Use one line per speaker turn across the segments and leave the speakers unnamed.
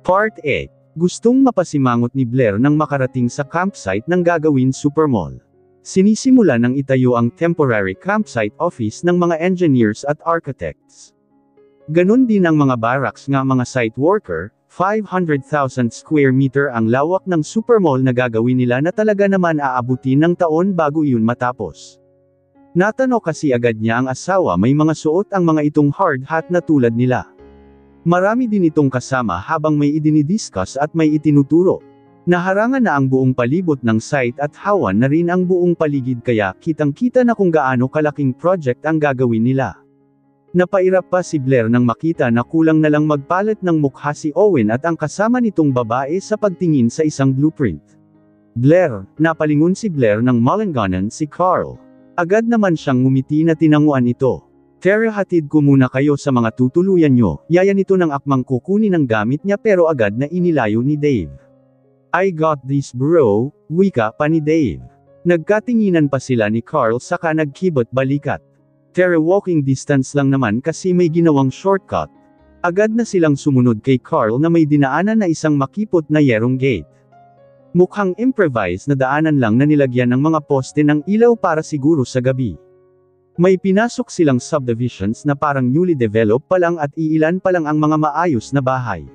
Part 8. Gustong mapasimangot ni Blair nang makarating sa campsite ng gagawin supermall. Sinisimula ng itayo ang temporary campsite office ng mga engineers at architects. Ganon din ang mga barracks nga mga site worker, 500,000 square meter ang lawak ng supermall na gagawin nila na talaga naman aabutin ng taon bago iyon matapos. Natano kasi agad niya ang asawa may mga suot ang mga itong hard hat na tulad nila. Marami din itong kasama habang may idinidiscuss at may itinuturo. Naharangan na ang buong palibot ng site at hawan na rin ang buong paligid kaya kitang-kita na kung gaano kalaking project ang gagawin nila. Napairap pa si Blair nang makita na kulang na lang magpalit ng mukha si Owen at ang kasama nitong babae sa pagtingin sa isang blueprint. Blair, napalingon si Blair nang malanganan si Carl. Agad naman siyang ngumiti na tinanguan ito. Tara, hatid ko muna kayo sa mga tutuluyan nyo. Yaya nito ng akmang kukunin ang gamit niya pero agad na inilayo ni Dave. I got this bro, wika pa ni Dave. Nagkatinginan pa sila ni Carl saka nagkibot balikat. Tara, walking distance lang naman kasi may ginawang shortcut. Agad na silang sumunod kay Carl na may dinaanan na isang makipot na yerong gate. Mukhang improvised na daanan lang na nilagyan ng mga poste ng ilaw para siguro sa gabi. May pinasok silang subdivisions na parang newly developed pa lang at iilan pa lang ang mga maayos na bahay.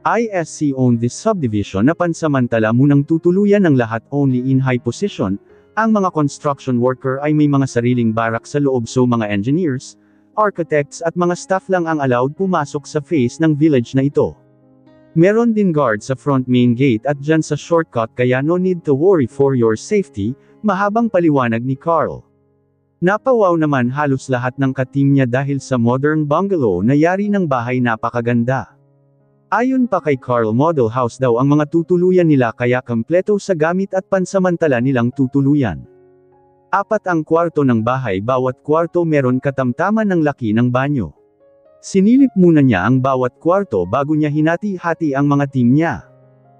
ISC owned this subdivision na pansamantala munang tutuluyan ng lahat only in high position. Ang mga construction worker ay may mga sariling barak sa loob so mga engineers, architects at mga staff lang ang allowed pumasok sa face ng village na ito. Meron din guard sa front main gate at dyan sa shortcut kaya no need to worry for your safety, mahabang paliwanag ni Carl. Napawaw naman halos lahat ng ka-team niya dahil sa modern bungalow na yari ng bahay napakaganda. Ayon pa kay Carl, model house daw ang mga tutuluyan nila kaya kompleto sa gamit at pansamantala nilang tutuluyan. 4 ang kwarto ng bahay, bawat kwarto meron katamtaman ng laki ng banyo. Sinilip muna niya ang bawat kwarto bago niya hinati-hati ang mga team niya.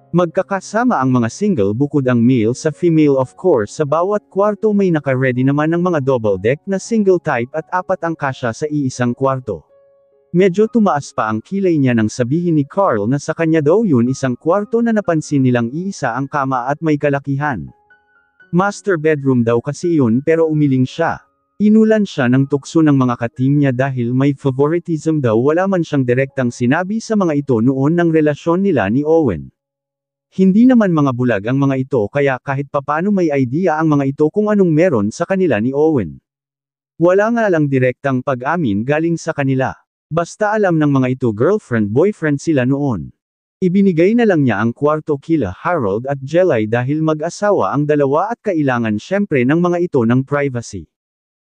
Magkakasama ang mga single bukod ang male sa female of course sa bawat kwarto may naka-ready naman ng mga double deck na single type at 4 ang kasya sa iisang kwarto. Medyo tumaas pa ang kilay niya nang sabihin ni Carl na sa kanya daw yun isang kwarto na napansin nilang iisa ang kama at may kalakihan. Master bedroom daw kasi yun pero umiling siya. Inulan siya ng tukso ng mga ka-team niya dahil may favoritism daw, wala man siyang direktang sinabi sa mga ito noon ng relasyon nila ni Owen. Hindi naman mga bulag ang mga ito kaya kahit papano may idea ang mga ito kung anong meron sa kanila ni Owen. Wala nga lang direktang pag-amin galing sa kanila. Basta alam ng mga ito girlfriend-boyfriend sila noon. Ibinigay na lang niya ang kwarto kila Harold at Jelay dahil mag-asawa ang dalawa at kailangan syempre ng mga ito ng privacy.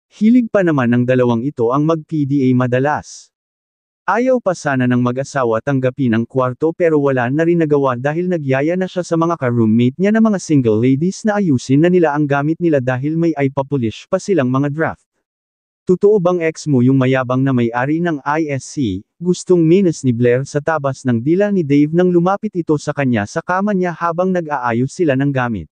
Hilig pa naman ng dalawang ito ang mag-PDA madalas. Ayaw pa sana ng mag-asawa tanggapin ang kwarto pero wala na rin nagawa dahil nagyaya na siya sa mga ka-roommate niya na mga single ladies na ayusin na nila ang gamit nila dahil may ipapolish pa silang mga draft. Totoo bang ex mo yung mayabang na may-ari ng ISC? Gustong minus ni Blair sa tabas ng dila ni Dave nang lumapit ito sa kanya sa kama niya habang nag-aayos sila ng gamit.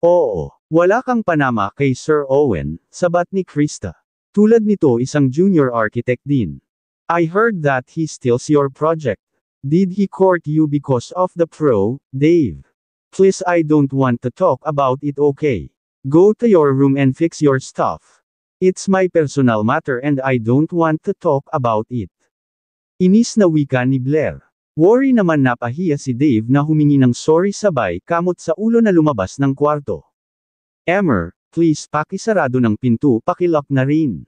Oo, wala kang panama kay Sir Owen, sabat ni Krista. Tulad nito isang junior architect din. I heard that he steals your project. Did he court you because of the pro, Dave? Please, I don't want to talk about it, okay? Go to your room and fix your stuff. It's my personal matter and I don't want to talk about it. Inis na wika ni Blair. Worry naman napahiya si Dave na humingi ng sorry sabay kamot sa ulo na lumabas ng kwarto. Emmer, please pakisarado ng pinto, pakilock na rin.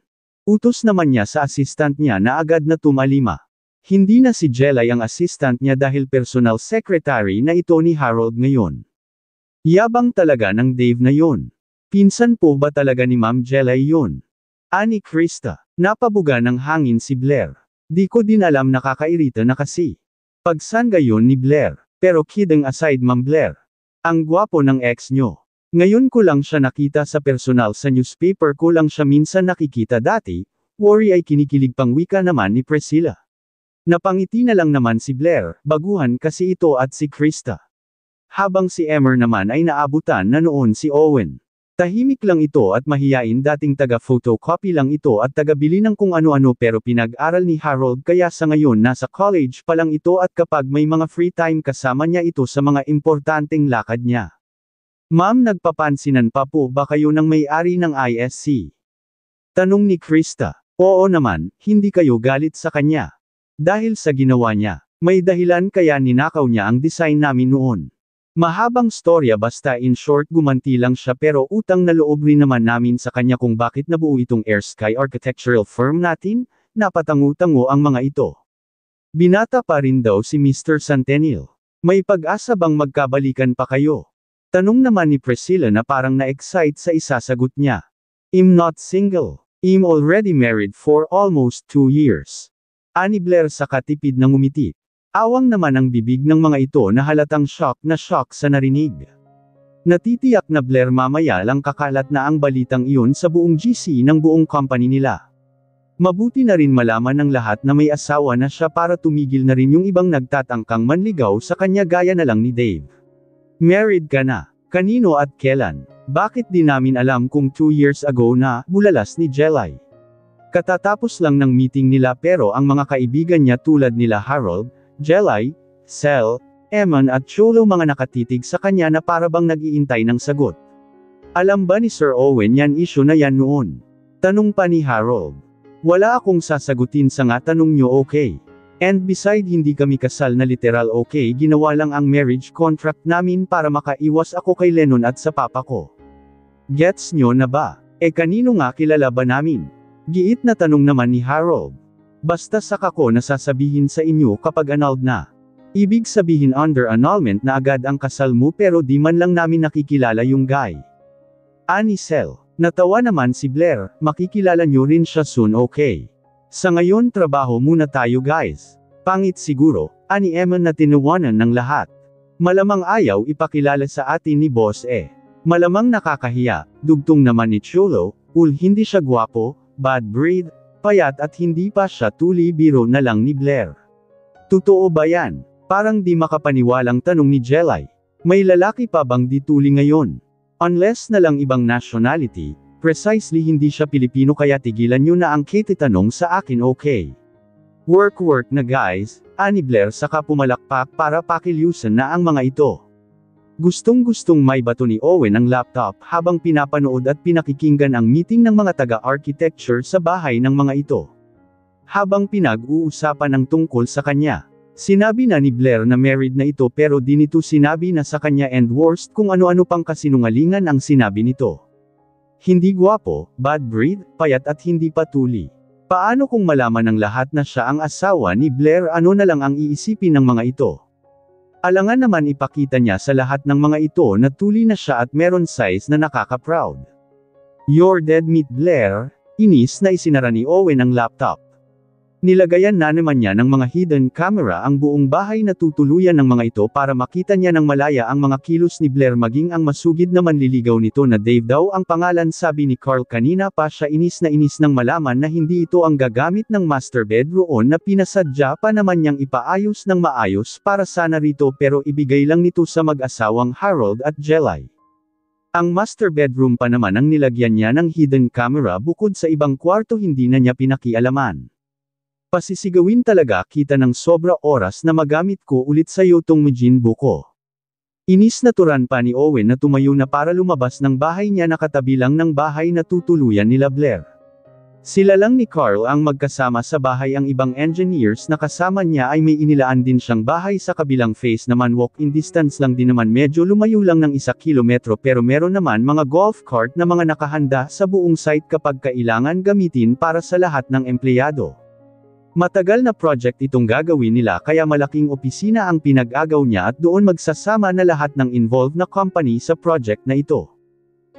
Utos naman niya sa assistant niya na agad na tumalima. Hindi na si Jelay ang assistant niya dahil personal secretary na ito ni Harold ngayon. Yabang talaga ng Dave na yon. Pinsan po ba talaga ni Ma'am Jelay yon? Ani Krista. Napabuga ng hangin si Blair. Di ko din alam, nakakairita na kasi. Pagsan gayon ni Blair. Pero kidding aside Ma'am Blair. Ang gwapo ng ex nyo. Ngayon ko lang siya nakita sa personal, sa newspaper ko lang siya minsan nakikita dati. Worry ay kinikilig pang wika naman ni Priscilla. Napangiti na lang naman si Blair, baguhan kasi ito at si Krista. Habang si Emmer naman ay naabutan na noon si Owen. Tahimik lang ito at mahiyain, dating taga-photocopy lang ito at taga-bili ng kung ano-ano, pero pinag-aral ni Harold kaya sa ngayon nasa college pa lang ito at kapag may mga free time kasama niya ito sa mga importanteng lakad niya. Ma'am, nagpapansinan pa po ba kayo ng may-ari ng ISC? Tanong ni Krista. Oo naman, hindi kayo galit sa kanya. Dahil sa ginawa niya. May dahilan kaya ninakaw niya ang design namin noon. Mahabang storya, basta in short gumanti lang siya, pero utang na loob rin naman namin sa kanya kung bakit nabuo itong Air Sky Architectural Firm natin. Napatango-tango ang mga ito. Binata pa rin daw si Mr. Centennial. May pag-asa bang magkabalikan pa kayo? Tanong naman ni Priscilla na parang na-excite sa isasagot niya. I'm not single. I'm already married for almost 2 years. Ani Blair sa katipid na ngumiti. Awang naman ang bibig ng mga ito na halatang shock na shock sa narinig. Natitiyak na Blair mamaya lang kakalat na ang balitang iyon sa buong GC ng buong company nila. Mabuti na rin malaman ng lahat na may asawa na siya para tumigil na rin yung ibang nagtatangkang manligaw sa kanya gaya na lang ni Dave. Married ka na? Kanino at kailan? Bakit di namin alam kung 2 years ago na, bulalas ni Jelay. Katatapos lang ng meeting nila, pero ang mga kaibigan niya tulad nila Harold, Jelay, Sel, Eman at Cholo mga nakatitig sa kanya na parabang nag-iintay ng sagot. Alam ba ni Sir Owen yan issue na yan noon? Tanong pa ni Harold. Wala akong sasagutin sa nga tanong nyo, okay? And beside, hindi kami kasal na literal, okay? Ginawa lang ang marriage contract namin para makaiwas ako kay Lennon at sa papa ko. Gets nyo na ba? Kanino nga kilala ba namin? Giit na tanong naman ni Harold. Basta saka ko nasasabihin sa inyo kapag annulled na. Ibig sabihin under annulment na agad ang kasal mo, pero di man lang namin nakikilala yung guy. Ani Sel. Natawa naman si Blair, makikilala nyo rin siya soon, okay? Sa ngayon trabaho muna tayo guys. Pangit siguro, ani Eman na tinawanan ng lahat. Malamang ayaw ipakilala sa atin ni boss Malamang nakakahiya, dugtong naman ni Cholo, hindi siya gwapo, bad breed, payat at hindi pa siya tuli, biro na lang ni Blair. Totoo ba yan? Parang di makapaniwalang tanong ni Jelay. May lalaki pa bang di tuli ngayon? Unless na lang ibang nationality, precisely hindi siya Pilipino, kaya tigilan nyo na ang kititanong sa akin, okay? Work na guys, ani Blair saka pumalakpak para pakilyusan na ang mga ito. Gustong-gustong may bato ni Owen ang laptop habang pinapanood at pinakikinggan ang meeting ng mga taga-architecture sa bahay ng mga ito. Habang pinag-uusapan ang tungkol sa kanya, sinabi na ni Blair na married na ito, pero di nito sinabi na sa kanya, and worst kung ano-ano pang kasinungalingan ang sinabi nito. Hindi gwapo, bad breed, payat at hindi patuli. Paano kung malaman ng lahat na siya ang asawa ni Blair? Ano na lang ang iisipin ng mga ito? Alangan naman ipakita niya sa lahat ng mga ito na tuli na siya at meron size na nakaka-proud. You're dead meat Blair, inis na isinara ni Owen ang laptop. Nilagayan na naman niya ng mga hidden camera ang buong bahay na tutuluyan ng mga ito para makita niya ng malaya ang mga kilos ni Blair, maging ang masugid na manliligaw nito na Dave daw ang pangalan. Sabi ni Carl kanina pa siya inis na inis nang malaman na hindi ito ang gagamit ng master bedroom na pinasadya pa naman niyang ipaayos ng maayos para sana rito, pero ibigay lang nito sa mag-asawang Harold at Jelay. Ang master bedroom pa naman ang nilagyan niya ng hidden camera, bukod sa ibang kwarto hindi na niya pinakialaman. Pasisigawin talaga kita ng sobra oras na magamit ko ulit sa yotong Mujin buko. Inis na turan pa ni Owen na tumayo na para lumabas ng bahay niya na katabi lang ng bahay na tutuluyan nila Blair. Sila lang ni Carl ang magkasama sa bahay, ang ibang engineers na kasama niya ay may inilaan din siyang bahay sa kabilang face naman, walk-in distance lang din naman, medyo lumayo lang ng 1 kilometro, pero meron naman mga golf cart na mga nakahanda sa buong site kapag kailangan gamitin para sa lahat ng empleyado. Matagal na project itong gagawin nila, kaya malaking opisina ang pinag-agaw niya at doon magsasama na lahat ng involved na company sa project na ito.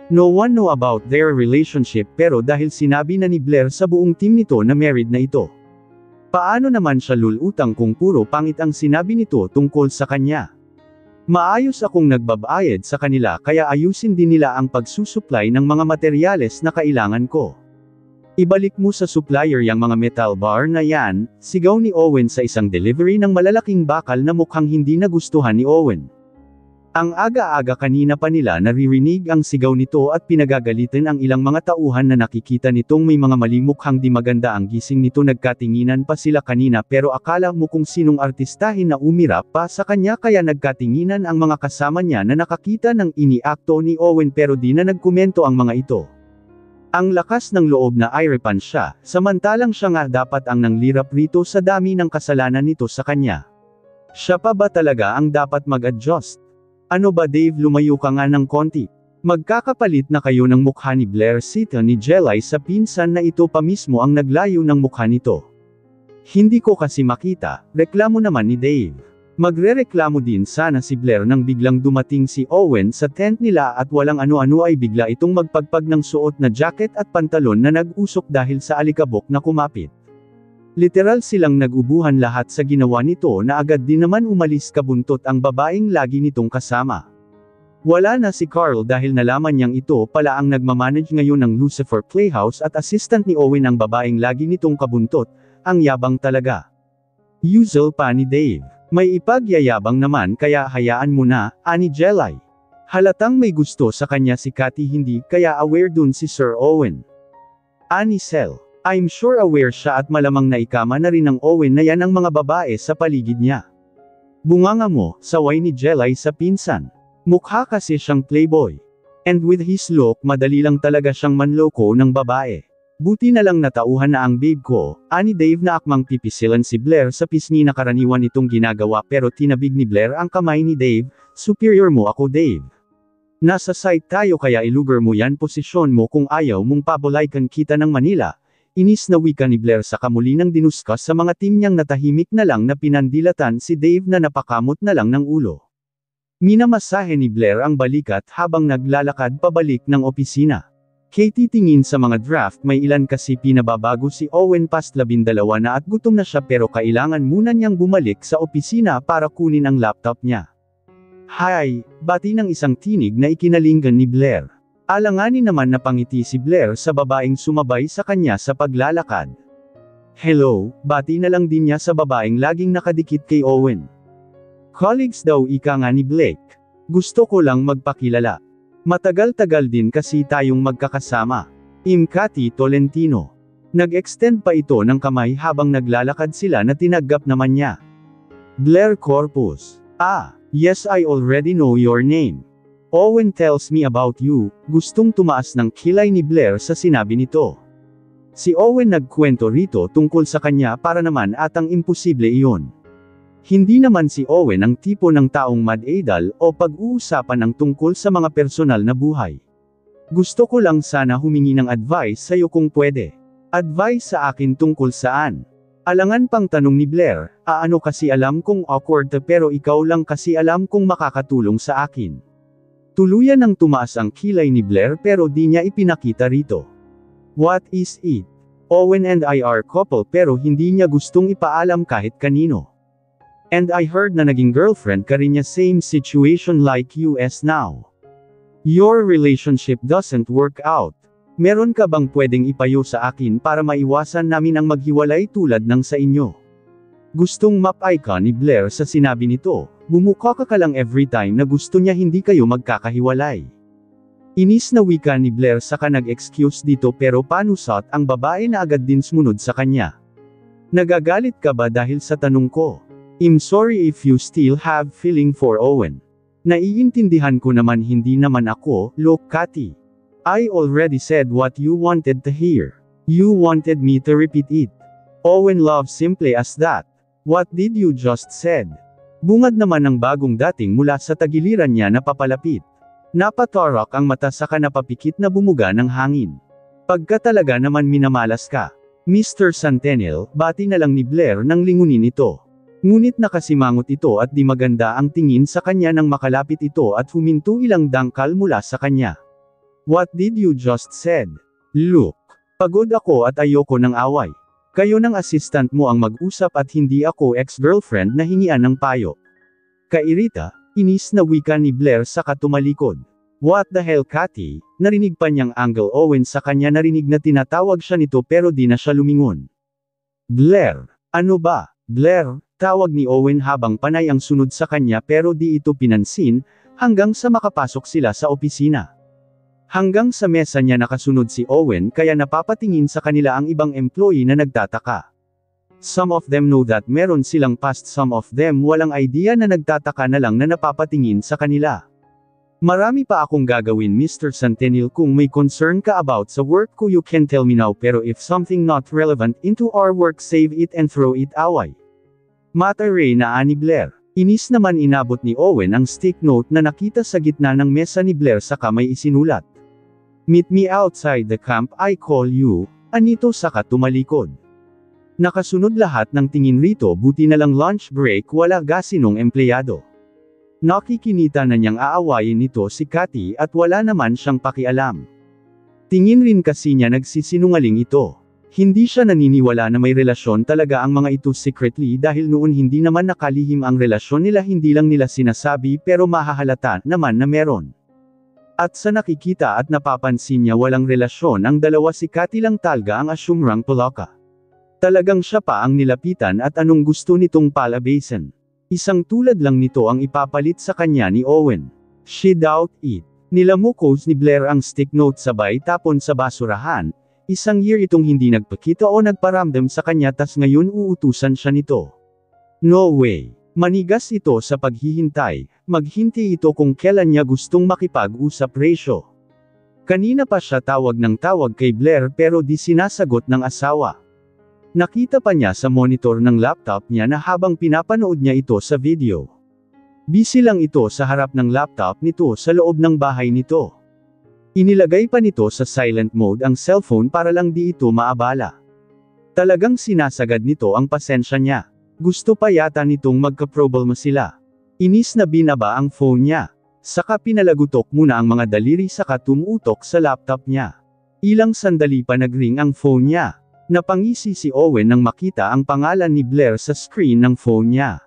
No one know about their relationship, pero dahil sinabi na ni Blair sa buong team nito na married na ito. Paano naman siya lulutang kung puro pangit ang sinabi nito tungkol sa kanya? Maayos akong nagbabayad sa kanila, kaya ayusin din nila ang pagsusupply ng mga materyales na kailangan ko. Ibalik mo sa supplier yang mga metal bar na yan, sigaw ni Owen sa isang delivery ng malalaking bakal na mukhang hindi nagustuhan ni Owen. Ang aga-aga kanina pa nila naririnig ang sigaw nito at pinagagalitan ang ilang mga tauhan na nakikita nitong may mga malimukhang di maganda ang gising nito. Nagkatinginan pa sila kanina pero akala mo kung sinong artistahin na umirap pa sa kanya kaya nagkatinginan ang mga kasama niya na nakakita ng iniakto ni Owen pero di na nagkomento ang mga ito. Ang lakas ng loob na iripan siya, samantalang siya nga dapat ang nanglirap rito sa dami ng kasalanan nito sa kanya. Siya pa ba talaga ang dapat mag-adjust? Ano ba Dave, lumayo ka nga ng konti. Magkakapalit na kayo ng mukha ni Blair. Sita ni Jelay sa pinsan na ito pa mismo ang naglayo ng mukha nito. Hindi ko kasi makita, reklamo naman ni Dave. Magrereklamo din sana si Blair nang biglang dumating si Owen sa tent nila at walang ano-ano ay bigla itong magpagpag ng suot na jacket at pantalon na nag-usok dahil sa alikabok na kumapit. Literal silang nagubuhan lahat sa ginawa nito na agad din naman umalis kabuntot ang babaeng lagi nitong kasama. Wala na si Carl dahil nalaman niyang ito pala ang nagmamanage ngayon ng Lucifer Playhouse at assistant ni Owen ang babaeng lagi nitong kabuntot, ang yabang talaga. Usual pa ni Dave. May ipagyayabang naman kaya hayaan mo na, ani Jelay. Halatang may gusto sa kanya si Cathy hindi kaya aware dun si Sir Owen. Ani Sel. I'm sure aware siya at malamang naikama na rin ng Owen na yan ang mga babae sa paligid niya. Bunganga mo, saway ni Jelay sa pinsan. Mukha kasi siyang playboy. And with his look madali lang talaga siyang manloko ng babae. Buti na lang natauhan na ang babe ko, ani Dave na akmang pipisilan si Blair sa pisngi na karaniwan itong ginagawa pero tinabig ni Blair ang kamay ni Dave, superior mo ako Dave. Nasa site tayo kaya ilugar mo yan posisyon mo kung ayaw mong pabolaykan kita ng Manila. Inis na wika ni Blair sa kamuli ng dinuskas sa mga team niyang natahimik na lang na pinandilatan si Dave na napakamot na lang ng ulo. Minamasahe ni Blair ang balikat habang naglalakad pabalik ng opisina. Katie tingin sa mga draft may ilan kasi pinababago si Owen past 12 na at gutom na siya pero kailangan muna niyang bumalik sa opisina para kunin ang laptop niya. Hi, bati ng isang tinig na ikinalinggan ni Blair. Alanganin naman na pangiti si Blair sa babaeng sumabay sa kanya sa paglalakad. Hello, bati na lang din niya sa babaeng laging nakadikit kay Owen. Colleagues daw ika nga ni Blake. Gusto ko lang magpakilala. Matagal-tagal din kasi tayong magkakasama. Cathy Tolentino. Nag-extend pa ito ng kamay habang naglalakad sila na tinagap naman niya. Blair Corpus. Ah, yes I already know your name. Owen tells me about you. Gustong tumaas ng kilay ni Blair sa sinabi nito. Si Owen nagkwento rito tungkol sa kanya para naman atang imposible iyon. Hindi naman si Owen ang tipo ng taong mad-idol o pag-uusapan ang tungkol sa mga personal na buhay. Gusto ko lang sana humingi ng advice sa'yo kung pwede. Advice sa akin tungkol saan? Alangan pang tanong ni Blair, ano kasi alam kong awkward pero ikaw lang kasi alam kong makakatulong sa akin. Tuluyan nang tumaas ang kilay ni Blair pero di niya ipinakita rito. What is it? Owen and I are couple pero hindi niya gustong ipaalam kahit kanino. And I heard na naging girlfriend ka rin niya, same situation like US now. Your relationship doesn't work out. Meron ka bang pwedeng ipayo sa akin para maiwasan namin ang maghiwalay tulad ng sa inyo? Gustong map-eye ka ni Blair sa sinabi nito, bumuka ka lang every time na gusto niya hindi kayo magkakahiwalay. Inis na wika ni Blair saka nag-excuse dito pero panusat ang babae na agad din sumunod sa kanya. Nagagalit ka ba dahil sa tanong ko? I'm sorry if you still have feeling for Owen. Naiintindihan ko naman hindi naman ako, look Cathy. I already said what you wanted to hear. You wanted me to repeat it. Owen loves simply as that. What did you just said? Bungad naman ng bagong dating mula sa tagiliran niya na papalapit. Napatarak ang mata saka napapikit na bumuga ng hangin. Pagka talaga naman minamalas ka. Mr. Centennial, bati na lang ni Blair nang lingunin ito. Ngunit nakasimangot ito at di maganda ang tingin sa kanya nang makalapit ito at huminto ilang dangkal mula sa kanya. What did you just said? Look. Pagod ako at ayoko ng away. Kayo ng assistant mo ang mag-usap at hindi ako ex-girlfriend na hingian ng payo. Kairita, inis na wika ni Blair saka tumalikod. What the hell Cathy? Narinig pa niyang Uncle Owen sa kanya narinig na tinatawag siya nito pero di na siya lumingon. Blair, ano ba? Blair, tawag ni Owen habang panay ang sunod sa kanya pero di ito pinansin, Hanggang sa makapasok sila sa opisina. Hanggang sa mesa niya nakasunod si Owen kaya napapatingin sa kanila ang ibang employee na nagtataka. Some of them know that meron silang past, some of them walang idea na nagtataka na lang na napapatingin sa kanila. Marami pa akong gagawin Mr. Centennial, kung may concern ka about sa work ko you can tell me now, pero if something not relevant into our work save it and throw it away. Mataray na ani Blair. Inis naman inabot ni Owen ang stick note na nakita sa gitna ng mesa ni Blair saka may isinulat. Meet me outside the camp, I call you, anito saka tumalikod. Nakasunod lahat ng tingin rito, buti na lang lunch break wala gasinong empleyado. Nakikinita na niyang aawayin nito si Cathy at wala naman siyang pakialam. Tingin rin kasi niya nagsisinungaling ito. Hindi siya naniniwala na may relasyon talaga ang mga ito secretly dahil noon hindi naman nakalihim ang relasyon nila, hindi lang nila sinasabi pero mahahalata naman na meron. At sa nakikita at napapansin niya walang relasyon ang dalawa, si Cathy lang talaga ang asyumrang palaka. Talagang siya pa ang nilapitan at anong gusto nitong palabasin. Isang tulad lang nito ang ipapalit sa kanya ni Owen. She doubt it. Nilamukos ni Blair ang stick note sabay tapon sa basurahan. Isang year itong hindi nagpakita o nagparamdam sa kanya tas ngayon uutusan siya nito. No way. Manigas ito sa paghihintay, maghintay ito kung kailan niya gustong makipag-usap ratio. Kanina pa siya tawag ng tawag kay Blair pero di sinasagot ng asawa. Nakita pa niya sa monitor ng laptop niya na habang pinapanood niya ito sa video. Busy lang ito sa harap ng laptop nito sa loob ng bahay nito. Inilagay pa nito sa silent mode ang cellphone para lang di ito maabala. Talagang sinasagad nito ang pasensya niya. Gusto pa yata nitong magka-problema sila. Inis na binaba ang phone niya. Saka pinalagutok muna ang mga daliri saka tumutok sa laptop niya. Ilang sandali pa nagring ang phone niya. Napangisi si Owen nang makita ang pangalan ni Blair sa screen ng phone niya.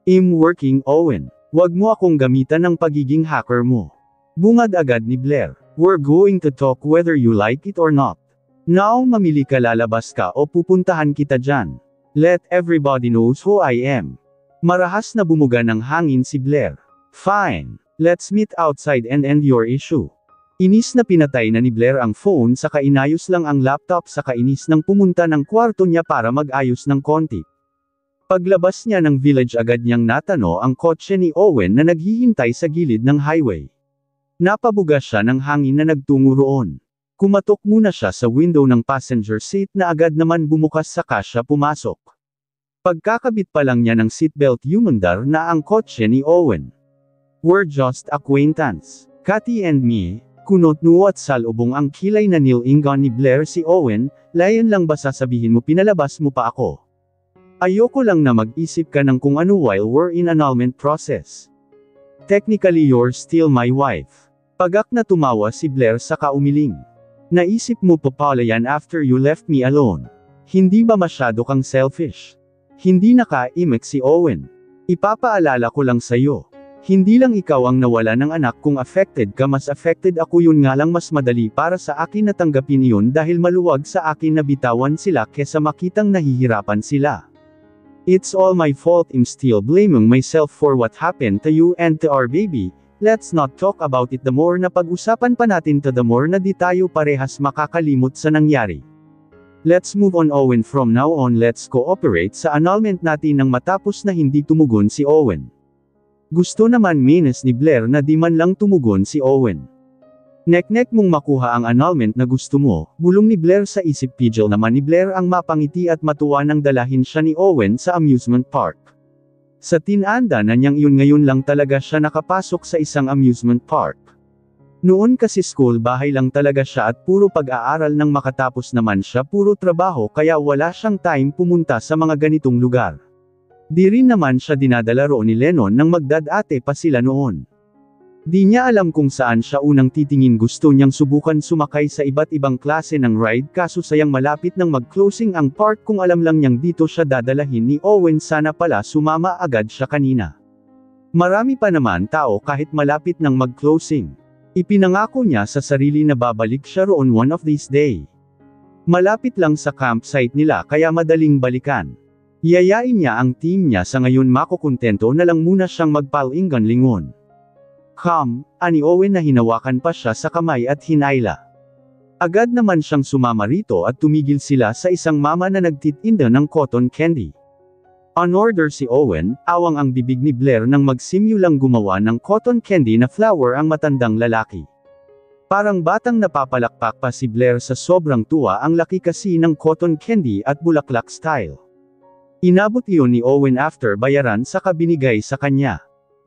I'm working Owen. Wag mo akong gamitan ng pagiging hacker mo. Bungad agad ni Blair. We're going to talk whether you like it or not. Now mamili ka, lalabas ka o pupuntahan kita dyan. Let everybody knows who I am. Marahas na bumuga ng hangin si Blair. Fine. Let's meet outside and end your issue. Inis na pinatay na ni Blair ang phone saka inayos lang ang laptop saka inis nang pumunta ng kwarto niya para mag-ayos ng konti. Paglabas niya ng village agad niyang natano ang kotse ni Owen na naghihintay sa gilid ng highway. Napabuga siya ng hangin na nagtungo roon. Kumatok muna siya sa window ng passenger seat na agad naman bumukas saka siya pumasok. Pagkakabit pa lang niya ng seatbelt umandar na ang kotse ni Owen. We're just acquaintance. Cathy and me, kunot nuo at salubong ang kilay na nilingan ni Blair si Owen, layan lang ba sasabihin mo pinalabas mo pa ako? Ayoko lang na mag-isip ka ng kung ano while we're in annulment process. Technically you're still my wife. Pagak na tumawa si Blair saka umiling. Naisip mo pa pala yan after you left me alone. Hindi ba masyado kang selfish? Hindi naka-imik si Owen. Ipapaalala ko lang sa'yo. Hindi lang ikaw ang nawala ng anak, kung affected ka mas affected ako, yun nga lang mas madali para sa akin na tanggapin yun dahil maluwag sa akin na bitawan sila kesa makitang nahihirapan sila. It's all my fault, I'm still blaming myself for what happened to you and to our baby. Let's not talk about it, the more na pag-usapan pa natin to the more na di tayo parehas makakalimot sa nangyari. Let's move on Owen, from now on let's cooperate sa annulment natin nang matapos na hindi tumugon si Owen. Gusto naman minus ni Blair na di man lang tumugon si Owen. Nek-nek mong makuha ang annulment na gusto mo, bulong ni Blair sa isip. Pigil naman ni Blair ang mapangiti at matuwa nang dalahin siya ni Owen sa amusement park. Sa tinanda na niyang yun ngayon lang talaga siya nakapasok sa isang amusement park. Noon kasi school bahay lang talaga siya at puro pag-aaral, nang makatapos naman siya puro trabaho kaya wala siyang time pumunta sa mga ganitong lugar. Di rin naman siya dinadala roon ni Lennon nang magdadate pa sila noon. Di niya alam kung saan siya unang titingin, gusto niyang subukan sumakay sa iba't ibang klase ng ride kaso sayang malapit nang mag-closing ang park, kung alam lang niyang dito siya dadalahin ni Owen sana pala sumama agad siya kanina. Marami pa naman tao kahit malapit nang mag-closing. Ipinangako niya sa sarili na babalik siya roon one of these day. Malapit lang sa campsite nila kaya madaling balikan. Yayain niya ang team niya, sa ngayon makukontento na lang muna siyang magpalingan lingon. ani Owen na hinawakan pa siya sa kamay at hinayla. Agad naman siyang sumama rito at tumigil sila sa isang mama na nagtitinda ng cotton candy. On order si Owen, awang ang bibig ni Blair nang magsimulang gumawa ng cotton candy na flower ang matandang lalaki. Parang batang napapalakpak pa si Blair sa sobrang tuwa, ang laki kasi ng cotton candy at bulaklak style. Inabot iyon ni Owen after bayaran saka binigay sa kanya.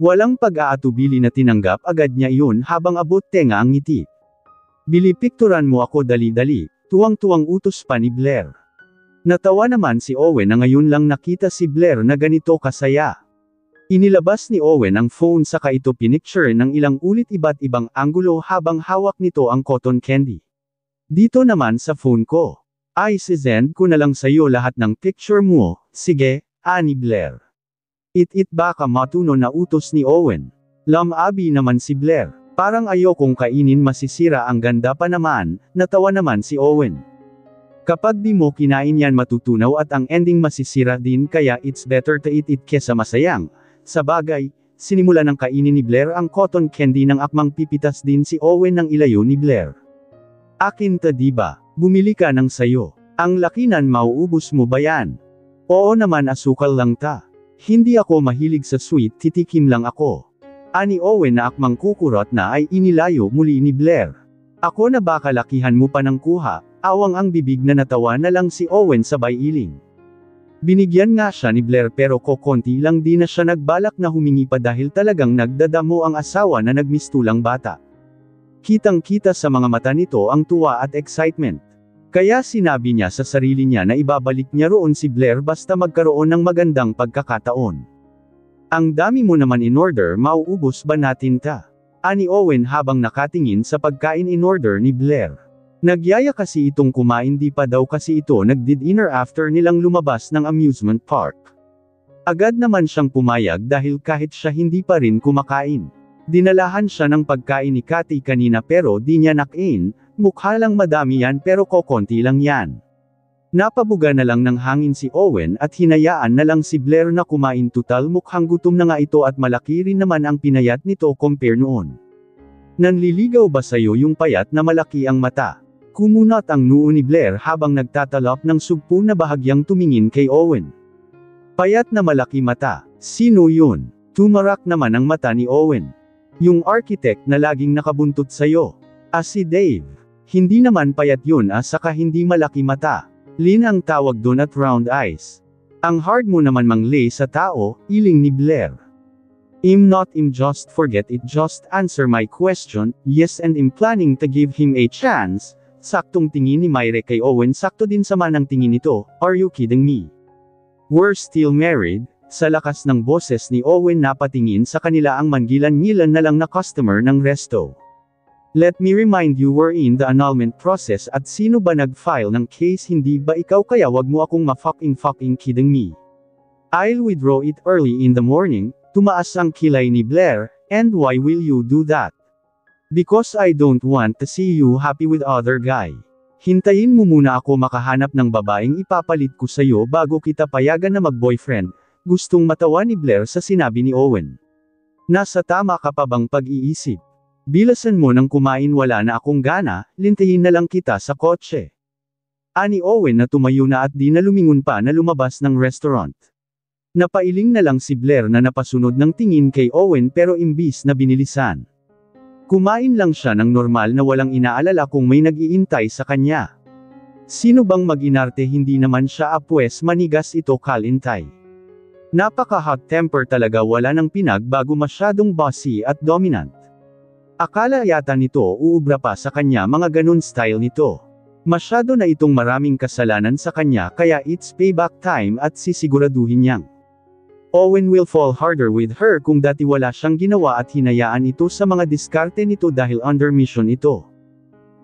Walang pag-aatubili na tinanggap agad niya iyon habang abot tenga ang ngiti. "Bili pikturan mo ako dali-dali," tuwang-tuwang utos pa ni Blair. Natawa naman si Owen na ngayon lang nakita si Blair na ganito kasaya. Inilabas ni Owen ang phone saka ito pinicture ng ilang ulit iba't ibang anggulo habang hawak nito ang cotton candy. "Dito naman sa phone ko. Ay sisend ko na lang sa'yo lahat ng picture mo, sige," ani Blair. "It baka matuno na utos ni Owen." Lamabi naman si Blair. "Parang ayokong kainin, masisira ang ganda pa naman," natawa naman si Owen. "Kapag di mo kinain yan matutunaw at ang ending masisira din, kaya it's better to eat it kesa masayang." Sa bagay, sinimula ng kainin ni Blair ang cotton candy nang akmang pipitas din si Owen ng ilayo ni Blair. "Akin ta diba? Bumili ka ng sayo. Ang lakinan, mauubos mo ba yan?" "Oo naman, asukal lang ta. Hindi ako mahilig sa sweet, titikim lang ako." Ani Owen na akmang kukurot na ay inilayo muli ni Blair. "Ako na baka lakihan mo pa ng kuha," awang ang bibig na natawa na lang si Owen sabay iling. Binigyan nga siya ni Blair pero kokonti lang, di na siya nagbalak na humingi pa dahil talagang nagdadamo ang asawa na nagmistulang bata. Kitang-kita sa mga mata nito ang tuwa at excitement. Kaya sinabi niya sa sarili niya na ibabalik niya roon si Blair basta magkaroon ng magandang pagkakataon. "Ang dami mo naman in-order, mauubos ba natin ta?" ani Owen habang nakatingin sa pagkain in-order ni Blair. Nagyaya kasi itong kumain, di pa daw kasi ito nagdi-dinner after nilang lumabas ng amusement park. Agad naman siyang pumayag dahil kahit siya hindi pa rin kumakain. Dinalahan siya ng pagkain ni Cathy kanina pero di niya nakain, mukha lang madami yan pero kokonti lang yan. Napabuga na lang ng hangin si Owen at hinayaan na lang si Blair na kumain, tutal mukhang gutom na nga ito at malaki rin naman ang pinayat nito compare noon. "Nanliligaw ba sayo yung payat na malaki ang mata?" Kumunat ang noo ni Blair habang nagtatalak ng sugpo na bahagyang tumingin kay Owen. "Payat na malaki mata, sino yun?" Tumarak naman ang mata ni Owen. "Yung architect na laging nakabuntot sayo. Si Dave. Hindi naman payat yun, saka hindi malaki mata. Lin ang tawag doon at round eyes. Ang hard mo naman manglay sa tao," iling ni Blair. Not just forget it, just answer my question." "Yes, and I'm planning to give him a chance." Saktong tingin ni Myre kay Owen, sakto din sama ng tingin nito. "Are you kidding me? We're still married?" Sa lakas ng boses ni Owen napatingin sa kanila ang manggilan-ngilan na lang na customer ng resto. "Let me remind you, we're in the annulment process at sino ba nag-file ng case, hindi ba ikaw, kaya wag mo akong ma-fucking kidding me. I'll withdraw it early in the morning." Tumaas ang kilay ni Blair. "And why will you do that?" "Because I don't want to see you happy with other guy. Hintayin mo muna ako makahanap ng babaeng ipapalit ko sayo bago kita payagan na mag-boyfriend." Gustong matawa ni Blair sa sinabi ni Owen. "Nasa tama ka pa bang pag-iisip? Bilasan mo nang kumain, wala na akong gana, lintayin na lang kita sa kotse." Ani Owen na tumayo na at di na lumingon pa na lumabas ng restaurant. Napailing na lang si Blair na napasunod ng tingin kay Owen pero imbis na binilisan. Kumain lang siya ng normal na walang inaalala kung may nag-iintay sa kanya. Sino bang mag-inarte, hindi naman siya apwes, manigas ito kalintay. Napaka-hot temper talaga, wala nang pinagbago, masyadong bossy at dominant. Akala yata nito uubra pa sa kanya, mga ganun style nito. Masyado na itong maraming kasalanan sa kanya kaya it's payback time at sisiguraduhin niyang Owen will fall harder with her kung dati wala siyang ginawa at hinayaan ito sa mga diskarte nito dahil under mission ito.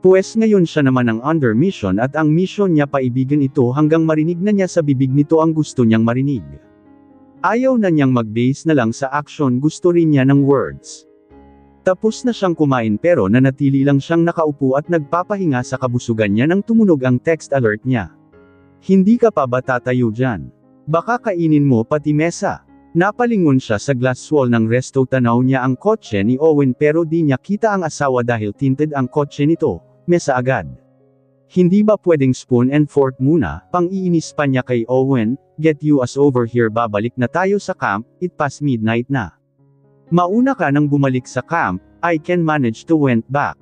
Pues ngayon siya naman ang under mission at ang mission niya paibigan ito hanggang marinig na niya sa bibig nito ang gusto niyang marinig. Ayaw na niyang mag-base na lang sa action, gusto rin niya ng words. Tapos na siyang kumain pero nanatili lang siyang nakaupo at nagpapahinga sa kabusugan niya nang tumunog ang text alert niya. "Hindi ka pa ba tatayo dyan? Baka kainin mo pati mesa." Napalingon siya sa glass wall ng resto, tanaw niya ang kotse ni Owen pero di niya kita ang asawa dahil tinted ang kotse nito, mesa agad. Hindi ba pwedeng spoon and fork muna, pang-iinis pa niya kay Owen, get you us over here, babalik na tayo sa camp, it past midnight na. Mauna ka nang bumalik sa camp, I can manage to went back.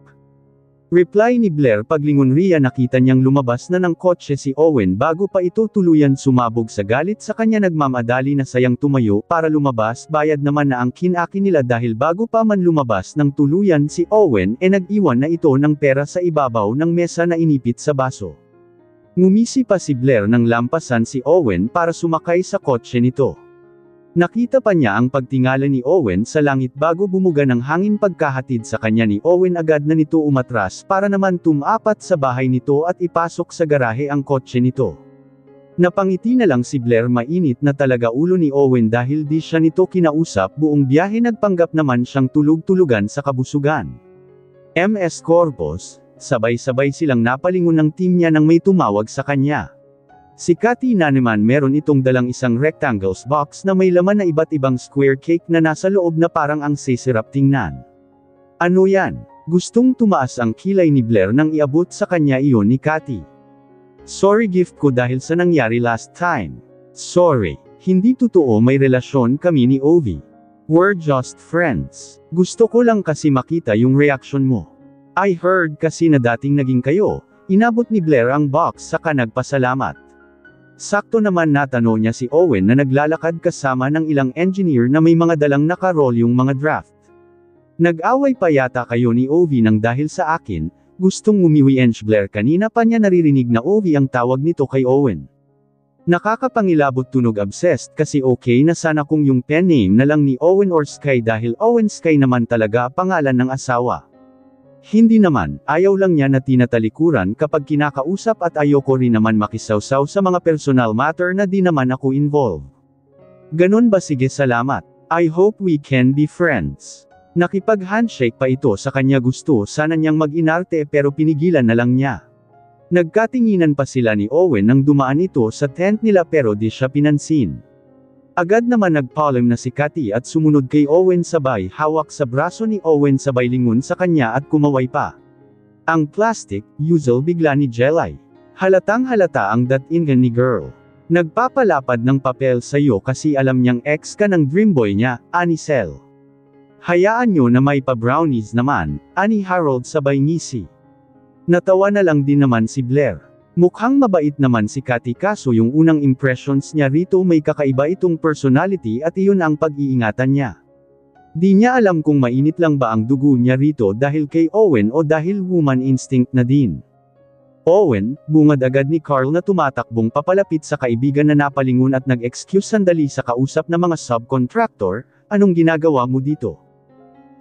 Reply ni Blair. Paglingon riya nakita niyang lumabas na ng kotse si Owen bago pa ito tuluyan sumabog sa galit sa kanya, nagmamadali na sayang tumayo para lumabas, bayad naman na ang kinaki nila dahil bago pa man lumabas ng tuluyan si Owen nag-iwan na ito ng pera sa ibabaw ng mesa na inipit sa baso. Ngumisi pa si Blair nang lampasan si Owen para sumakay sa kotse nito. Nakita pa niya ang pagtingala ni Owen sa langit bago bumuga ng hangin. Pagkahatid sa kanya ni Owen agad na nito umatras para naman tumapat sa bahay nito at ipasok sa garahe ang kotse nito. Napangiti na lang si Blair, mainit na talaga ulo ni Owen dahil di siya nito kinausap buong biyahe, nagpanggap naman siyang tulug-tulugan sa kabusugan. MS Corpus, sabay-sabay silang napalingon ng team niya nang may tumawag sa kanya. Si Cathy na naman meron itong dalang isang rectangles box na may laman na iba't ibang square cake na nasa loob na parang ang sisirap tingnan. Ano yan? Gustong tumaas ang kilay ni Blair nang iabot sa kanya iyon ni Cathy. Sorry, gift ko dahil sa nangyari last time. Sorry, hindi totoo, may relasyon kami ni Ovi. We're just friends. Gusto ko lang kasi makita yung reaction mo. I heard kasi na dating naging kayo. Inabot ni Blair ang box saka nagpasalamat. Sakto naman natano niya si Owen na naglalakad kasama ng ilang engineer na may mga dalang naka-roll yung mga draft. Nag-away pa yata kayo ni Ovi nang dahil sa akin, gustong umiwi. Blair, kanina pa niya naririnig na Ovi ang tawag nito kay Owen. Nakakapangilabot tunog, obsessed kasi okay na sana kung yung pen name na lang ni Owen or Sky dahil Owen Sky naman talaga pangalan ng asawa. Hindi naman, ayaw lang niya na tinatalikuran kapag kinakausap at ayoko rin naman makisawsaw sa mga personal matter na di naman ako involved. Ganon ba? Sige, salamat. I hope we can be friends. Nakipag-handshake pa ito sa kanya, gusto sana niyang mag-inarte pero pinigilan na lang niya. Nagkatinginan pa sila ni Owen nang dumaan ito sa tent nila pero di siya pinansin. Agad naman nagpaalam na si Cathy at sumunod kay Owen, sabay hawak sa braso ni Owen, sabay lingon sa kanya at kumaway pa. Ang plastic, usual bigla ni Jelay. Halatang halata ang datingan ni girl. Nagpapalapad ng papel sa'yo kasi alam niyang ex ka ng dreamboy niya, ani Sel. Hayaan nyo na may pa-brownies naman, ani Harold sabay ngisi. Natawa na lang din naman si Blair. Mukhang mabait naman si Cathy kaso yung unang impressions niya rito may kakaiba itong personality at iyon ang pag-iingatan niya. Di niya alam kung mainit lang ba ang dugo niya rito dahil kay Owen o dahil woman instinct na din. Owen, bungad agad ni Carl na tumatakbong papalapit sa kaibigan na napalingon at nag-excuse sandali sa kausap na mga subcontractor, anong ginagawa mo dito?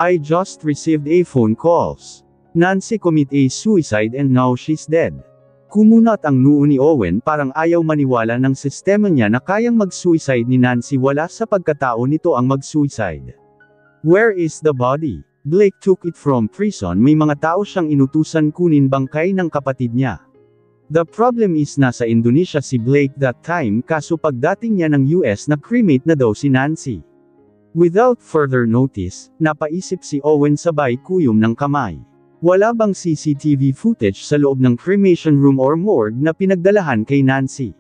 I just received a phone calls. Nancy commit a suicide and now she's dead. Kumunat ang noo ni Owen, parang ayaw maniwala ng sistema niya na kayang mag-suicide ni Nancy. Wala sa pagkatao nito ang mag-suicide. Where is the body? Blake took it from prison. May mga tao siyang inutusan kunin bangkay ng kapatid niya. The problem is nasa Indonesia si Blake that time kaso pagdating niya ng US na cremate na daw si Nancy. Without further notice, napaisip si Owen sabay kuyom ng kamay. Wala bang CCTV footage sa loob ng cremation room or morgue na pinagdalahan kay Nancy?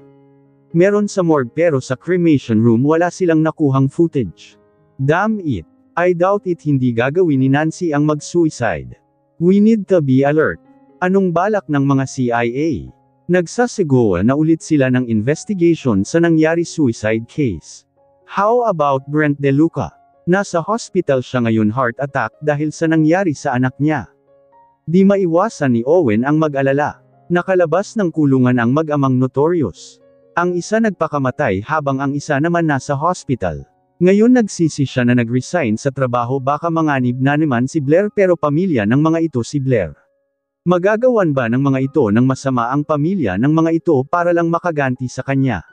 Meron sa morgue pero sa cremation room wala silang nakuhang footage. Damn it. I doubt it, hindi gagawin ni Nancy ang mag-suicide. We need to be alert. Anong balak ng mga CIA? Nagsasagawa na ulit sila ng investigation sa nangyari suicide case. How about Brent De Luca? Nasa hospital siya ngayon, heart attack dahil sa nangyari sa anak niya. Di maiwasan ni Owen ang mag-alala. Nakalabas ng kulungan ang mag-amang Notorious. Ang isa nagpakamatay habang ang isa naman nasa hospital. Ngayon nagsisi siya na nag-resign sa trabaho, baka manganib na naman si Blair pero pamilya ng mga ito si Blair. Magagawan ba ng mga ito ng masama ang pamilya ng mga ito para lang makaganti sa kanya?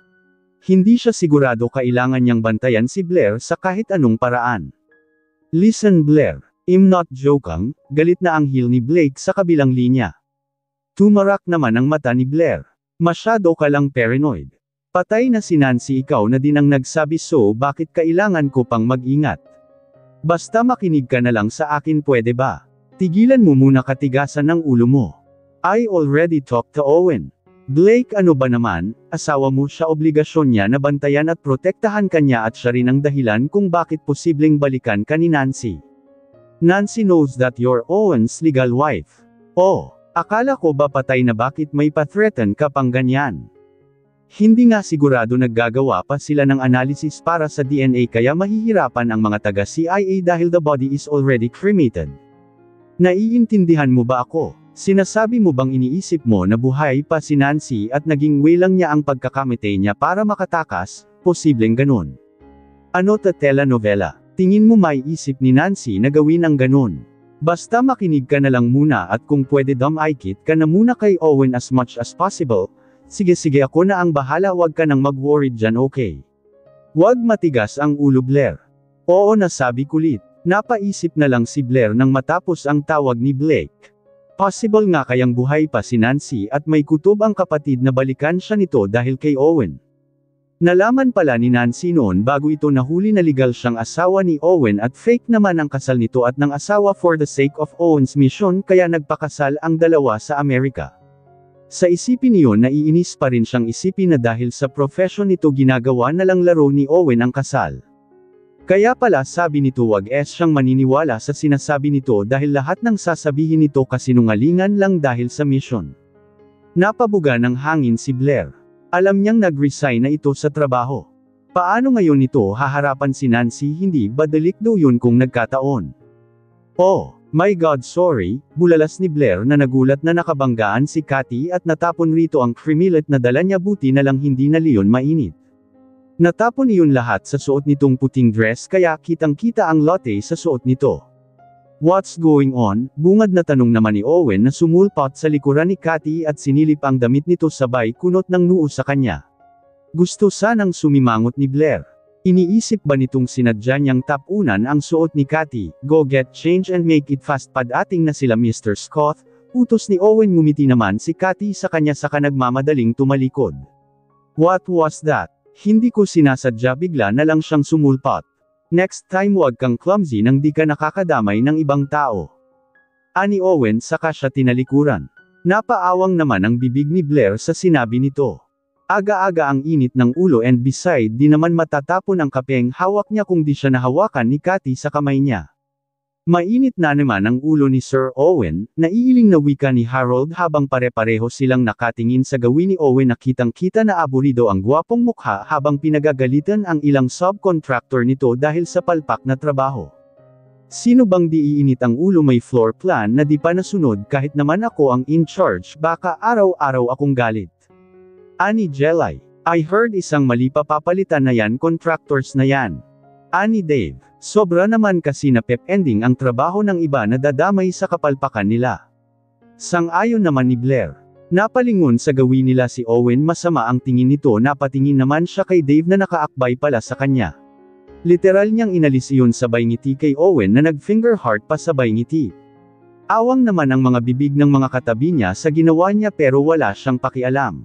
Hindi siya sigurado, kailangan niyang bantayan si Blair sa kahit anong paraan. Listen Blair. I'm not joking, galit na anghel ni Blake sa kabilang linya. Tumarak naman ang mata ni Blair. Masyado ka lang paranoid. Patay na si Nancy, ikaw na din ang nagsabi, so bakit kailangan ko pang mag-ingat? Basta makinig ka na lang sa akin, pwede ba? Tigilan mo muna katigasan ng ulo mo. I already talked to Owen. Blake, ano ba naman, asawa mo siya, obligasyon niya na bantayan at protektahan kanya at siya rin ang dahilan kung bakit posibleng balikan ka ni Nancy. Nancy knows that you're Owen's legal wife. Oh, akala ko ba patay na, bakit may pa-threaten ka pang ganyan? Hindi nga sigurado naggagawa pa sila ng analysis para sa DNA kaya mahihirapan ang mga taga-CIA dahil the body is already cremated. Naiintindihan mo ba ako? Sinasabi mo bang iniisip mo na buhay pa si Nancy at naging way lang niya ang pagkakamite niya para makatakas? Posibleng ganun. Ano ta telenovela? Tingin mo maiisip ni Nancy na gawin ang ganun? Basta makinig ka na lang muna at kung pwede dumikit ka na muna kay Owen as much as possible. Sige ako na ang bahala, wag ka nang mag-worry dyan, okay? Wag matigas ang ulo, Blair. Oo, nasabi kulit. Napaisip na lang si Blair nang matapos ang tawag ni Blake. Possible nga kayang buhay pa si Nancy at may kutob ang kapatid na balikan siya nito dahil kay Owen. Nalaman pala ni Nancy noon bago ito nahuli na legal siyang asawa ni Owen at fake naman ang kasal nito at ng asawa for the sake of Owen's mission, kaya nagpakasal ang dalawa sa Amerika. Sa isipin niyon, naiinis pa rin siyang isipin na dahil sa profession nito ginagawa na lang laro ni Owen ang kasal. Kaya pala sabi nito wag siyang maniniwala sa sinasabi nito dahil lahat ng sasabihin nito kasinungalingan lang dahil sa mission. Napabuga ng hangin si Blair. Alam niyang nag-resign na ito sa trabaho. Paano ngayon ito haharapan si Nancy? Hindi ba delikto yun kung nagkataon? Oh, my God, sorry, bulalas ni Blair na nagulat na nakabanggaan si Cathy at natapon rito ang cremilet na dala niya, buti na lang hindi na liyon mainit. Natapon iyon lahat sa suot nitong puting dress kaya kitang-kita ang lote sa suot nito. What's going on? Bungad na tanong naman ni Owen na sumulpot sa likuran ni Cathy at sinilip ang damit nito sabay kunot ng noo sa kanya. Gusto sanang sumimangot ni Blair. Iniisip ba nitong sinadya niyang tapunan ang suot ni Cathy? Go get change and make it fast, padating na sila Mr. Scott. Utos ni Owen. Ngumiti naman si Cathy sa kanya saka nagmamadaling tumalikod. What was that? Hindi ko sinasadya, bigla na lang siyang sumulpot. Next time wag kang clumsy nang di ka nakakadamay ng ibang tao. Ani Owen saka siya tinalikuran. Napaawang naman ang bibig ni Blair sa sinabi nito. Aga-aga ang init ng ulo and beside di naman matatapon ang kapeng hawak niya kung di siya nahawakan ni Cathy sa kamay niya. Mainit na naman ang ulo ni Sir Owen, naiiling na wika ni Harold habang pare-pareho silang nakatingin sa gawin ni Owen na kitang-kita na aburido ang gwapong mukha habang pinagagalitan ang ilang subcontractor nito dahil sa palpak na trabaho. Sino bang di iinit ang ulo, may floor plan na di pa nasunod kahit naman ako ang in charge, baka araw-araw akong galit. Ani Jelay, I heard isang mali pa papalitan na yan, contractors na yan. Ani Dave, sobra naman kasi na pep-ending ang trabaho ng iba na dadamay sa kapalpakan nila. Sang-ayon naman ni Blair. Napalingon sa gawin nila si Owen, masama ang tingin nito, napatingin naman siya kay Dave na nakaakbay pala sa kanya. Literal niyang inalis iyon sabay ngiti kay Owen na nag-finger heart pa sabay ngiti. Awang naman ang mga bibig ng mga katabi niya sa ginawa niya pero wala siyang pakialam.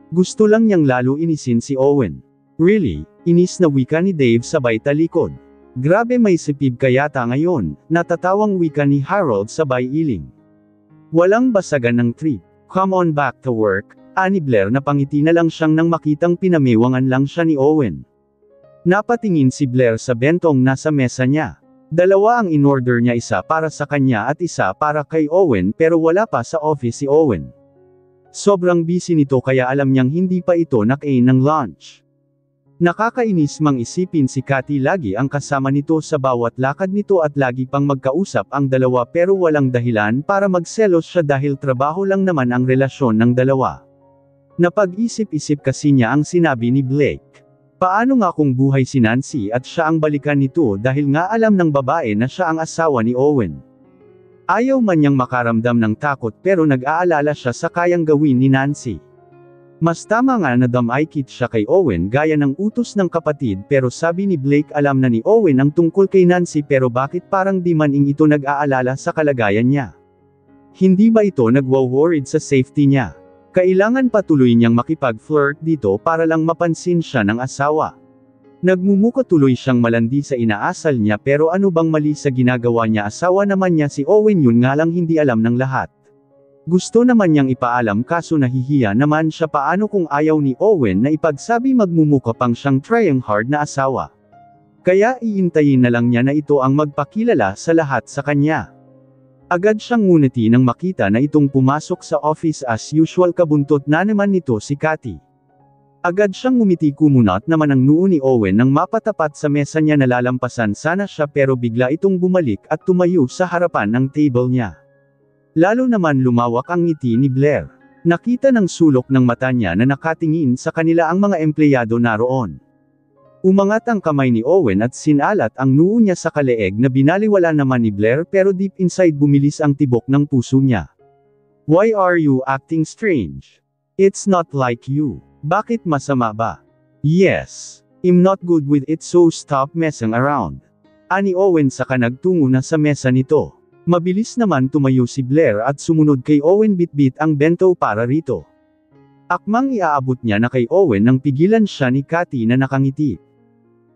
Gusto lang niyang lalo inisin si Owen. Really? Inis na wika ni Dave sabay talikod. Grabe, may sipib ka yata ngayon, natatawang wika ni Harold sabay iling. Walang basagan ng trip. Come on back to work, ani Blair. Napangiti na lang siyang nang makitang pinamewangan lang siya ni Owen. Napatingin si Blair sa bentong nasa mesa niya. Dalawa ang in-order niya, isa para sa kanya at isa para kay Owen, pero wala pa sa office si Owen. Sobrang busy nito kaya alam niyang hindi pa ito nakain ng lunch. Nakakainis mang isipin si Cathy lagi ang kasama nito sa bawat lakad nito at lagi pang magkausap ang dalawa pero walang dahilan para magselos siya dahil trabaho lang naman ang relasyon ng dalawa. Napag-isip-isip kasi niya ang sinabi ni Blake. Paano nga kung buhay si Nancy at siya ang balikan nito dahil nga alam ng babae na siya ang asawa ni Owen. Ayaw man niyang makaramdam ng takot pero nag-aalala siya sa kayang gawin ni Nancy. Mas tama nga na dumikit siya kay Owen gaya ng utos ng kapatid, pero sabi ni Blake alam na ni Owen ang tungkol kay Nancy pero bakit parang di man ing ito nag-aalala sa kalagayan niya? Hindi ba ito nagwa-worried sa safety niya? Kailangan patuloy niyang makipag-flirt dito para lang mapansin siya ng asawa. Nagmumuka tuloy siyang malandi sa inaasal niya pero ano bang mali sa ginagawa niya? Asawa naman niya si Owen, yun nga lang hindi alam ng lahat. Gusto naman niyang ipaalam kaso nahihiya naman siya. Paano kung ayaw ni Owen na ipagsabi? Magmumuka pang siyang trying hard na asawa. Kaya iintayin na lang niya na ito ang magpakilala sa lahat sa kanya. Agad siyang nguniti nang makita na itong pumasok sa office as usual. Kabuntot na naman nito si Cathy. Agad siyang ngumiti. Kumunot naman ang noo ni Owen nang mapatapat sa mesa niya. Nalalampasan sana siya pero bigla itong bumalik at tumayo sa harapan ng table niya. Lalo naman lumawak ang ngiti ni Blair. Nakita ng sulok ng mata niya na nakatingin sa kanila ang mga empleyado naroon. Umangat ang kamay ni Owen at sinalat ang noo niya sa kaleeg na binaliwala naman ni Blair pero deep inside bumilis ang tibok ng puso niya. Why are you acting strange? It's not like you. Bakit masama ba? Yes. I'm not good with it so stop messing around. Ani Owen saka nagtungo na sa mesa nito. Mabilis naman tumayo si Blair at sumunod kay Owen. Bitbit ang bento para rito. Akmang iaabot niya na kay Owen nang pigilan siya ni Cathy na nakangiti.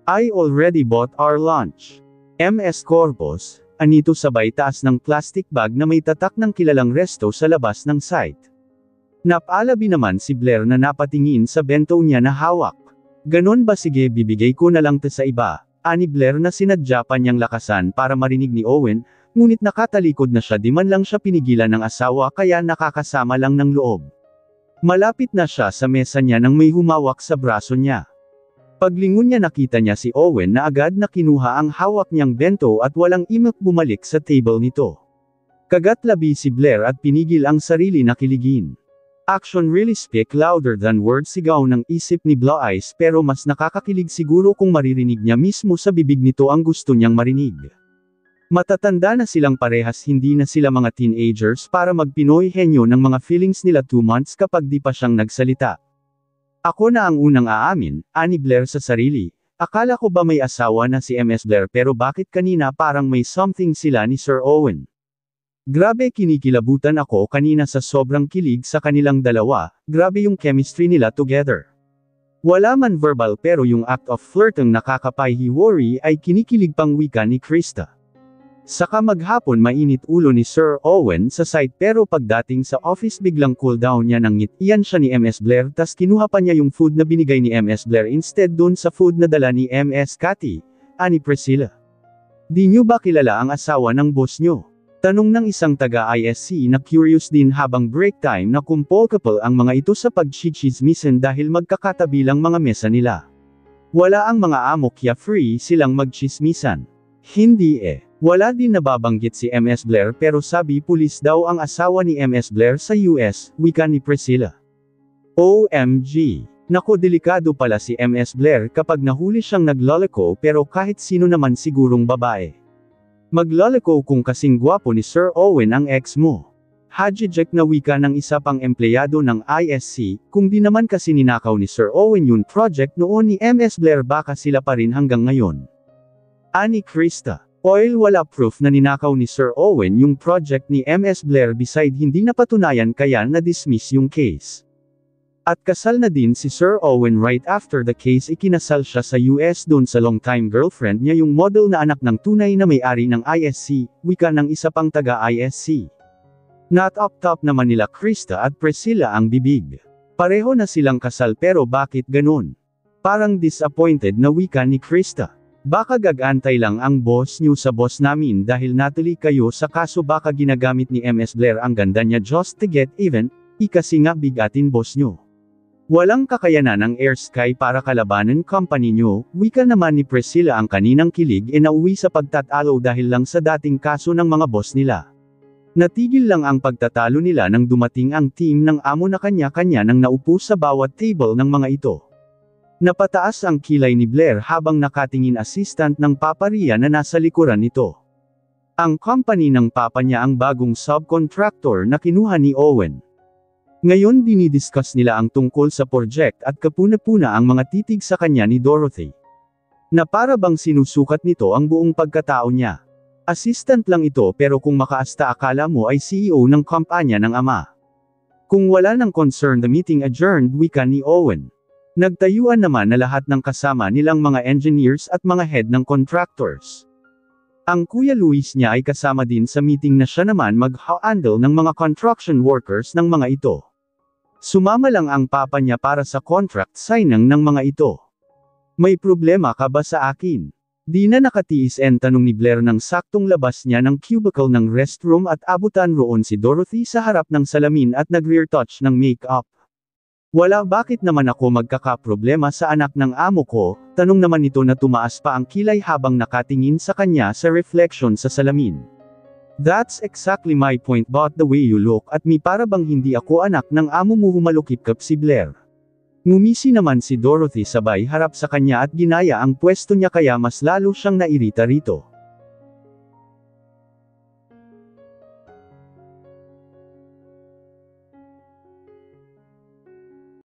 I already bought our lunch. MS Corpus, anito sabay taas ng plastic bag na may tatak ng kilalang resto sa labas ng site. Napalabi naman si Blair na napatingin sa bento niya na hawak. Ganon ba? Sige bibigay ko na lang to sa iba. Ani Blair na sinadya pa niyang lakasan para marinig ni Owen, ngunit nakatalikod na siya. Di man lang siya pinigilan ng asawa kaya nakakasama lang ng loob. Malapit na siya sa mesa niya nang may humawak sa braso niya. Paglingon niya nakita niya si Owen na agad na kinuha ang hawak niyang bento at walang imik bumalik sa table nito. Kagat-labi si Blair at pinigil ang sarili na kiligin. Action really speak louder than words, sigaw ng isip ni Blue Eyes, pero mas nakakakilig siguro kung maririnig niya mismo sa bibig nito ang gusto niyang marinig. Matatanda na silang parehas, hindi na sila mga teenagers para magpinoy henyo ng mga feelings nila 2 months kapag di pa siyang nagsalita. Ako na ang unang aamin, ani Blair sa sarili. Akala ko ba may asawa na si MS Blair pero bakit kanina parang may something sila ni Sir Owen. Grabe, kinikilabutan ako kanina sa sobrang kilig sa kanilang dalawa. Grabe yung chemistry nila together. Wala man verbal pero yung act of flirting nakakapahiwori ay kinikilig pang wika ni Krista. Saka maghapon mainit ulo ni Sir Owen sa site pero pagdating sa office biglang cool down niya ng ngitian siya ni MS Blair tas kinuha pa niya yung food na binigay ni MS Blair instead dun sa food na dala ni MS Cathy, ani Priscilla. Di nyo ba kilala ang asawa ng boss nyo? Tanong ng isang taga-ISC na curious din habang break time na kumpol-kapal ang mga ito sa pagchichismisan dahil magkakatabi lang mga mesa nila. Wala ang mga amo kaya free silang magchismisan. Hindi Wala din nababanggit si MS Blair pero sabi pulis daw ang asawa ni MS Blair sa US, wika ni Priscilla. OMG! Nako, delikado pala si MS Blair kapag nahuli siyang nagloloko pero kahit sino naman sigurong babae. Magloloko kung kasing gwapo ni Sir Owen ang ex mo. Hajijek na wika ng isa pang empleyado ng ISC, kung di naman kasi ninakaw ni Sir Owen yung project noon ni MS Blair baka sila pa rin hanggang ngayon. Ani Krista. Oil, wala proof na ninakaw ni Sir Owen yung project ni MS Blair beside hindi napatunayan kaya na-dismiss yung case. At kasal na din si Sir Owen right after the case. Ikinasal siya sa US doon sa long-time girlfriend niya yung model na anak ng tunay na may-ari ng ISC, wika ng isa pang taga-ISC. Not up top naman nila Krista at Priscilla ang bibig. Pareho na silang kasal pero bakit ganun? Parang disappointed na wika ni Krista. Baka gagantay lang ang boss niyo sa boss namin dahil natuloy kayo sa kaso. Baka ginagamit ni MS Blair ang ganda niya just to get even, kasi nga bigatin boss niyo. Walang kakayanan ng Air Sky para kalabanan company nyo, wika naman ni Priscilla. Ang kaninang kilig nauwi sa pagtatalo dahil lang sa dating kaso ng mga boss nila. Natigil lang ang pagtatalo nila nang dumating ang team ng amo na kanya-kanya nang naupo sa bawat table ng mga ito. Napataas ang kilay ni Blair habang nakatingin assistant ng Papa Ria na nasa likuran nito. Ang company ng papa niya ang bagong subcontractor na kinuha ni Owen. Ngayon dinidiscuss nila ang tungkol sa project at kapuna-puna ang mga titig sa kanya ni Dorothy. Na para bang sinusukat nito ang buong pagkatao niya. Assistant lang ito pero kung makaasta akala mo ay CEO ng kumpanya ng ama. Kung wala ng concern, the meeting adjourned, wika ni Owen. Nagtayuan naman na lahat ng kasama nilang mga engineers at mga head ng contractors. Ang Kuya Luis niya ay kasama din sa meeting na siya naman mag-handle ng mga construction workers ng mga ito. Sumama lang ang papa niya para sa contract signing ng mga ito. May problema ka ba sa akin? Di na nakatiis tanong ni Blair nang saktong labas niya ng cubicle ng restroom at abutan roon si Dorothy sa harap ng salamin at nag-rear touch ng make-up. Wala, bakit naman ako magkakaproblema sa anak ng amo ko? Tanong naman nito na tumaas pa ang kilay habang nakatingin sa kanya sa reflection sa salamin. That's exactly my point about the way you look at me, para bang hindi ako anak ng amo mo, humalukip-kap si Blair. Ngumisi naman si Dorothy sabay harap sa kanya at ginaya ang pwesto niya kaya mas lalo siyang nairita rito.